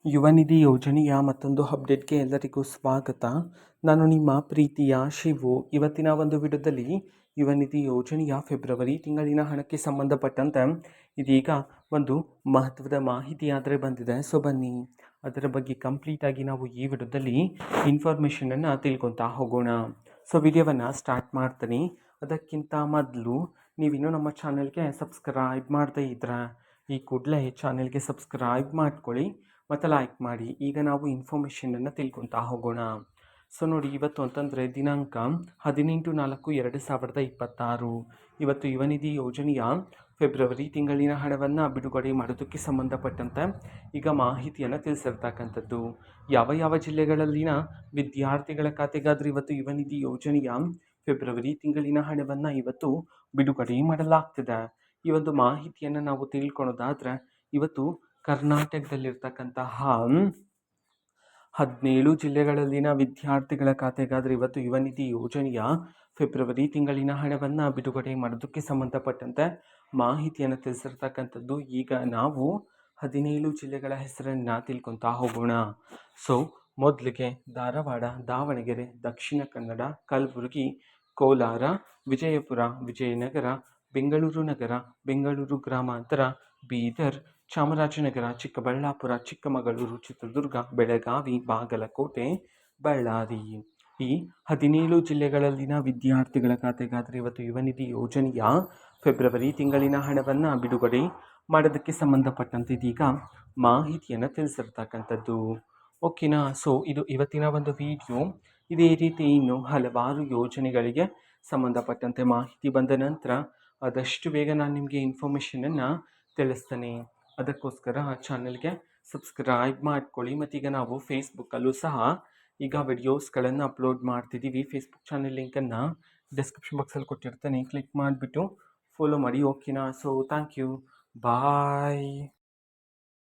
ಯುವ ನಿಧಿ ಯೋಜನೆಯ ಮತ್ತೊಂದು ಅಪ್ಡೇಟ್ಗೆ ಎಲ್ಲರಿಗೂ ಸ್ವಾಗತ. ನಾನು ನಿಮ್ಮ ಪ್ರೀತಿಯ ಶಿವು. ಇವತ್ತಿನ ಒಂದು ವಿಡಿಯೋದಲ್ಲಿ ಯುವ ನಿಧಿ ಯೋಜನೆಯ ಫೆಬ್ರವರಿ ತಿಂಗಳಿನ ಹಣಕ್ಕೆ ಸಂಬಂಧಪಟ್ಟಂತೆ ಇದೀಗ ಒಂದು ಮಹತ್ವದ ಮಾಹಿತಿ ಆದರೆ ಬಂದಿದೆ. ಸೊ ಬನ್ನಿ ಅದರ ಬಗ್ಗೆ ಕಂಪ್ಲೀಟಾಗಿ ನಾವು ಈ ವಿಡಿಯೋದಲ್ಲಿ ಇನ್ಫಾರ್ಮೇಷನನ್ನು ತಿಳ್ಕೊತಾ ಹೋಗೋಣ. ಸೊ ವಿಡಿಯೋವನ್ನು ಸ್ಟಾರ್ಟ್ ಮಾಡ್ತೀನಿ. ಅದಕ್ಕಿಂತ ಮೊದಲು ನೀವಿನ್ನೂ ನಮ್ಮ ಚಾನಲ್ಗೆ ಸಬ್ಸ್ಕ್ರೈಬ್ ಮಾಡದೇ ಇದ್ರೆ ಈ ಕೂಡಲೇ ಚಾನೆಲ್ಗೆ ಸಬ್ಸ್ಕ್ರೈಬ್ ಮಾಡ್ಕೊಳ್ಳಿ ಮತ್ತು ಲೈಕ್ ಮಾಡಿ. ಈಗ ನಾವು ಇನ್ಫಾರ್ಮೇಷನನ್ನು ತಿಳ್ಕೊತಾ ಹೋಗೋಣ. ಸೊ ನೋಡಿ, ಇವತ್ತು ಅಂತಂದರೆ ದಿನಾಂಕ 18/4/2026. ಇವತ್ತು ಯುವ ನಿಧಿ ಯೋಜನೆಯ ಫೆಬ್ರವರಿ ತಿಂಗಳಿನ ಹಣವನ್ನು ಬಿಡುಗಡೆ ಮಾಡೋದಕ್ಕೆ ಸಂಬಂಧಪಟ್ಟಂತೆ ಈಗ ಮಾಹಿತಿಯನ್ನು ತಿಳಿಸಿರ್ತಕ್ಕಂಥದ್ದು. ಯಾವ ಯಾವ ಜಿಲ್ಲೆಗಳಲ್ಲಿನ ವಿದ್ಯಾರ್ಥಿಗಳ ಖಾತೆಗಾದರೂ ಇವತ್ತು ಯುವ ನಿಧಿ ಯೋಜನೆಯ ಫೆಬ್ರವರಿ ತಿಂಗಳಿನ ಹಣವನ್ನು ಇವತ್ತು ಬಿಡುಗಡೆ ಮಾಡಲಾಗ್ತಿದೆ. ಈ ಒಂದು ಮಾಹಿತಿಯನ್ನು ನಾವು ತಿಳ್ಕೊಳೋದಾದರೆ ಇವತ್ತು ಕರ್ನಾಟಕದಲ್ಲಿರ್ತಕ್ಕಂತಹ 17 ಜಿಲ್ಲೆಗಳಲ್ಲಿನ ವಿದ್ಯಾರ್ಥಿಗಳ ಖಾತೆಗಾದರೆ ಇವತ್ತು ಯುವ ನಿಧಿ ಯೋಜನೆಯ ಫೆಬ್ರವರಿ ತಿಂಗಳಿನ ಹಣವನ್ನು ಬಿಡುಗಡೆ ಮಾಡೋದಕ್ಕೆ ಸಂಬಂಧಪಟ್ಟಂತೆ ಮಾಹಿತಿಯನ್ನು ತಿಳಿಸಿರ್ತಕ್ಕಂಥದ್ದು. ಈಗ ನಾವು 17 ಜಿಲ್ಲೆಗಳ ಹೆಸರನ್ನು ತಿಳ್ಕೊತಾ ಹೋಗೋಣ. ಸೊ ಮೊದಲಿಗೆ ಧಾರವಾಡ, ದಾವಣಗೆರೆ, ದಕ್ಷಿಣ ಕನ್ನಡ, ಕಲಬುರಗಿ, ಕೋಲಾರ, ವಿಜಯಪುರ, ವಿಜಯನಗರ, ಬೆಂಗಳೂರು ನಗರ, ಬೆಂಗಳೂರು ಗ್ರಾಮಾಂತರ, ಬೀದರ್, ಚಾಮರಾಜನಗರ, ಚಿಕ್ಕಬಳ್ಳಾಪುರ, ಚಿಕ್ಕಮಗಳೂರು, ಚಿತ್ರದುರ್ಗ, ಬೆಳಗಾವಿ, ಬಾಗಲಕೋಟೆ, ಬಳ್ಳಾರಿ. ಈ 17 ಜಿಲ್ಲೆಗಳಲ್ಲಿನ ವಿದ್ಯಾರ್ಥಿಗಳ ಖಾತೆಗಾದರೆ ಇವತ್ತು ಯುವ ನಿಧಿ ಯೋಜನೆಯ ಫೆಬ್ರವರಿ ತಿಂಗಳಿನ ಹಣವನ್ನು ಬಿಡುಗಡೆ ಮಾಡೋದಕ್ಕೆ ಸಂಬಂಧಪಟ್ಟಂತೆ ಇದೀಗ ಮಾಹಿತಿಯನ್ನು ತಿಳಿಸಿರ್ತಕ್ಕಂಥದ್ದು. ಓಕೆನಾ. ಸೊ ಇದು ಇವತ್ತಿನ ಒಂದು ವಿಡಿಯೋ. ಇದೇ ರೀತಿ ಇನ್ನು ಹಲವಾರು ಯೋಜನೆಗಳಿಗೆ ಸಂಬಂಧಪಟ್ಟಂತೆ ಮಾಹಿತಿ ಬಂದ ನಂತರ ಆದಷ್ಟು ಬೇಗ ನಾನು ನಿಮಗೆ ಇನ್ಫಾರ್ಮೇಷನನ್ನು ತಿಳಿಸ್ತೇನೆ. ಅದಕ್ಕೋಸ್ಕರ ಚಾನಲ್ಗೆ ಸಬ್ಸ್ಕ್ರೈಬ್ ಮಾಡ್ಕೊಳ್ಳಿ. ಮತ್ತೀಗ ನಾವು ಫೇಸ್ಬುಕ್ಕಲ್ಲೂ ಸಹ ಈಗ ವಿಡಿಯೋಸ್ಗಳನ್ನು ಅಪ್ಲೋಡ್ ಮಾಡ್ತಿದ್ದೀವಿ. ಫೇಸ್ಬುಕ್ ಚಾನಲ್ ಲಿಂಕನ್ನು ಡಿಸ್ಕ್ರಿಪ್ಷನ್ ಬಾಕ್ಸಲ್ಲಿ ಕೊಟ್ಟಿರ್ತೇನೆ, ಕ್ಲಿಕ್ ಮಾಡಿಬಿಟ್ಟು ಫಾಲೋ ಮಾಡಿ. ಓಕೆನಾ. So thank you, bye.